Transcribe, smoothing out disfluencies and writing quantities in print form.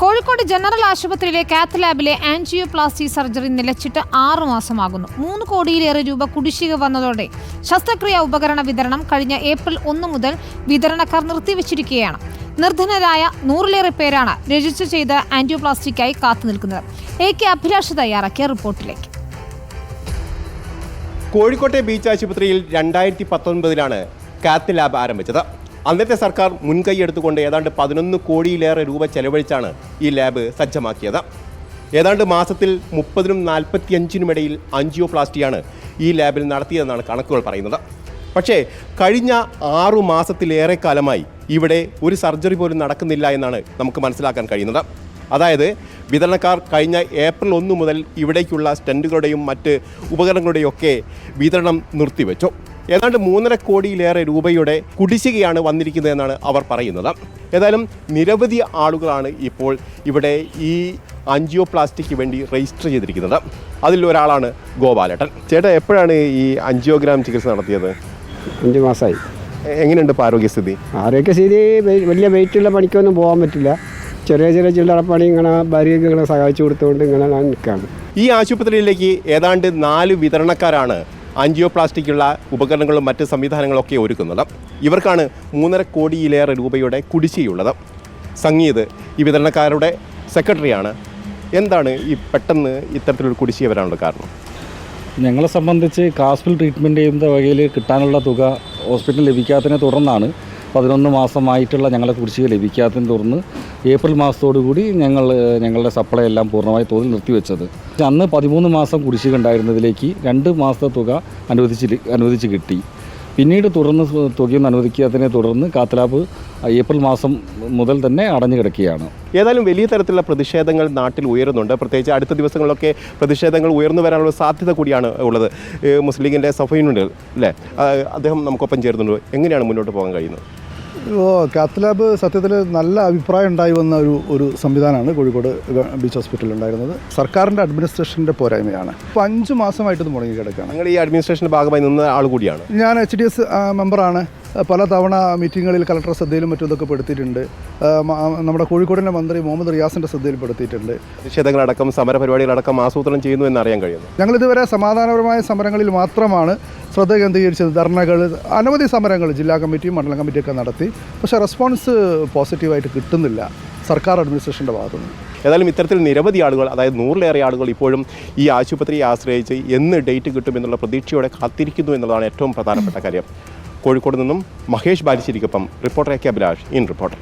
Kozhikode general ആശുപത്രിയിലെ കാത്ത് ലാബിലെ angioplasty surgery നിലച്ചിട്ട് 6 മാസമാകുന്നു. 3 കോടിയിലേറെ രൂപ കുടിശ്ശിക വന്നതോടെ ശസ്ത്രക്രിയാ ഉപകരണ വിതരണം കഴിഞ്ഞ ഏപ്രിൽ 1 മുതൽ വിതരണക്കാർ നിർത്തിവച്ചിരിക്കുകയാണ്. നിർധനരായ 100-ലേറെ പേരാണ് രജിസ്റ്റർ ചെയ്ത ആൻജിയോപ്ലാസ്റ്റിക്കായി കാത്തുനിൽക്കുന്നത്. AK അഭിലാഷ് തയ്യാറാക്കിയ റിപ്പോർട്ടിലേക്ക്. കോഴിക്കോട്ടെ ബീച്ച് ആശുപത്രിയിൽ 2019 കാത്ത് ലാബ് ആരംഭിച്ചത്. അന്നത്തെ സർക്കാർ മുൻകൈയെടുത്തുകൊണ്ട് ഏതാണ്ട് 11 കോടിയിലേറെ രൂപ ചെലവഴിച്ചാണ് ഈ ലാബ് സജ്ജമാക്കിയത്. ഏതാണ്ട് മാസത്തിൽ 30-നും 45-നും ഇടയിൽ ആൻജിയോപ്ലാസ്റ്റിയാണ് ഈ ലാബിൽ നടത്തിയതെന്നാണ് കണക്കുകൾ പറയുന്നത്. പക്ഷേ കഴിഞ്ഞ 6 മാസത്തിലേറെ കാലമായി ഇവിടെ ഒരു സർജറി പോലും നടക്കുന്നില്ല എന്നാണ് നമുക്ക് മനസ്സിലാക്കാൻ കഴിയുന്നത്. അതായത് വിതരണക്കാർ കഴിഞ്ഞ ഏപ്രിൽ 1 മുതൽ ഇവിടേക്കുള്ള സ്റ്റെൻറ്റുകളുടെയും മറ്റ് ഉപകരണങ്ങളുടെയും ഒക്കെ വിതരണം നിർത്തിവെച്ചു. ഏതാണ്ട് 3.5 കോടിയിലേറെ രൂപയുടെ കുടിശ്ശികയാണ് വന്നിരിക്കുന്നതെന്നാണ് അവർ പറയുന്നത്. ഏതായാലും നിരവധി ആളുകളാണ് ഇപ്പോൾ ഇവിടെ ഈ ആൻജിയോപ്ലാസ്റ്റിക്ക് വേണ്ടി രജിസ്റ്റർ ചെയ്തിരിക്കുന്നത്. അതിലൊരാളാണ് ഗോപാലേട്ടൻ. ചേട്ടാ, എപ്പോഴാണ് ഈ ആൻജിയോഗ്രാം ചികിത്സ നടത്തിയത്? 5 മാസമായി. എങ്ങനെയുണ്ട് ഇപ്പോൾ ആരോഗ്യസ്ഥിതി? ആരോഗ്യസ്ഥിതി വലിയ വെയിറ്റുള്ള പണിക്കൊന്നും പോകാൻ പറ്റില്ല. ചെറിയ ചെറിയ ചില്ലറ പണി ഇങ്ങനെ ഭാര്യയ്ക്ക് ഇങ്ങനെ സഹായിച്ചു കൊടുത്തുകൊണ്ട് ഇങ്ങനെ ഞാൻ നിൽക്കുകയാണ്. ഈ ആശുപത്രിയിലേക്ക് ഏതാണ്ട് 4 വിതരണക്കാരാണ് ആൻജിയോപ്ലാസ്റ്റിക്കുള്ള ഉപകരണങ്ങളും മറ്റ് സംവിധാനങ്ങളൊക്കെ ഒരുക്കുന്നത്. ഇവർക്കാണ് 3.5 കോടിയിലേറെ രൂപയുടെ കുടിശ്ശികയുള്ളത്. സംഗീത് ഈ വിതരണക്കാരുടെ സെക്രട്ടറിയാണ്. എന്താണ് ഈ പെട്ടെന്ന് ഇത്തരത്തിലൊരു കുടിശ്ശിക വരാനുള്ള കാരണം? ഞങ്ങളെ സംബന്ധിച്ച് കാസ്പിൽ ട്രീറ്റ്മെൻറ്റ് ചെയ്യുന്ന വകയിൽ കിട്ടാനുള്ള തുക ഹോസ്പിറ്റലിൽ ലഭിക്കാത്തതിനെ തുടർന്നാണ് 11 മാസമായിട്ടുള്ള ഞങ്ങളെ കുടിശ്ശിക ലഭിക്കാത്തതിനെ തുടർന്ന് ഏപ്രിൽ മാസത്തോടുകൂടി ഞങ്ങളുടെ സപ്ലൈ എല്ലാം പൂർണ്ണമായി തോതിൽ നിർത്തിവെച്ചത്. അന്ന് 13 മാസം കുടിശ്ശിക ഉണ്ടായിരുന്നതിലേക്ക് 2 മാസത്തെ തുക അനുവദിച്ച് കിട്ടി. പിന്നീട് തുടർന്ന് തുകയൊന്നും അനുവദിക്കാത്തതിനെ തുടർന്ന് കാത്ത് ലാബ് ഏപ്രിൽ മാസം മുതൽ തന്നെ അടഞ്ഞു കിടക്കുകയാണ്. ഏതായാലും വലിയ തരത്തിലുള്ള പ്രതിഷേധങ്ങൾ നാട്ടിൽ ഉയരുന്നുണ്ട്. പ്രത്യേകിച്ച് അടുത്ത ദിവസങ്ങളിലൊക്കെ പ്രതിഷേധങ്ങൾ ഉയർന്നു വരാനുള്ള സാധ്യത കൂടിയാണ് ഉള്ളത്. മുസ്ലിം ലീഗിൻ്റെ സഫീനുണ്ട് അല്ലേ, അദ്ദേഹം നമുക്കൊപ്പം ചേർന്നുണ്ട്. എങ്ങനെയാണ് മുന്നോട്ട് പോകാൻ കഴിയുന്നത്? കാത്ത് ലാബ് സത്യത്തിൽ നല്ല അഭിപ്രായം ഉണ്ടായി വന്ന ഒരു സംവിധാനമാണ് കോഴിക്കോട് ബീച്ച് ഹോസ്പിറ്റലിൽ ഉണ്ടായിരുന്നത്. സർക്കാരിൻ്റെ അഡ്മിനിസ്ട്രേഷൻ്റെ പോരായ്മയാണ്. ഇപ്പോൾ 5 മാസമായിട്ട് ഇത് മുടങ്ങി കിടക്കുകയാണ്. നിങ്ങൾ ഈ അഡ്മിനിസ്ട്രേഷൻ്റെ ഭാഗമായി നിന്ന ആൾ കൂടിയാണ്. ഞാൻ HDS മെമ്പറാണ്. പല തവണ മീറ്റിങ്ങുകളിൽ കളക്ടർ ശ്രദ്ധയിലും മറ്റും ഇതൊക്കെ പെടുത്തിയിട്ടുണ്ട്. നമ്മുടെ കോഴിക്കോടിൻ്റെ മന്ത്രി മുഹമ്മദ് റിയാസിൻ്റെ ശ്രദ്ധയിൽപ്പെടുത്തിയിട്ടുണ്ട്. പ്രതിഷേധങ്ങളടക്കം സമരപരിപാടികളടക്കം ആസൂത്രണം ചെയ്യുന്നു എന്നറിയാൻ കഴിയുന്നു. ഞങ്ങളിതുവരെ സമാധാനപരമായ സമരങ്ങളിൽ മാത്രമാണ് ശ്രദ്ധ കേന്ദ്രീകരിച്ചത്. ധർണകൾ, അനവധി സമരങ്ങൾ ജില്ലാ കമ്മിറ്റിയും മണ്ഡലം കമ്മിറ്റിയൊക്കെ നടത്തി. പക്ഷേ റെസ്പോൺസ് പോസിറ്റീവായിട്ട് കിട്ടുന്നില്ല സർക്കാർ അഡ്മിനിസ്ട്രേഷൻ്റെ ഭാഗത്തുനിന്ന്. ഏതായാലും ഇത്തരത്തിൽ നിരവധി ആളുകൾ, അതായത് 100-ലേറെ ആളുകൾ ഇപ്പോഴും ഈ ആശുപത്രിയെ ആശ്രയിച്ച് എന്ന് ഡേറ്റ് കിട്ടുമെന്നുള്ള പ്രതീക്ഷയോടെ കാത്തിരിക്കുന്നു എന്നുള്ളതാണ് ഏറ്റവും പ്രധാനപ്പെട്ട കാര്യം. കോഴിക്കോട് നിന്നും മഹേഷ് ബാലിശ്ശേരിക്കൊപ്പം reporter AK Abhilash, in reporter.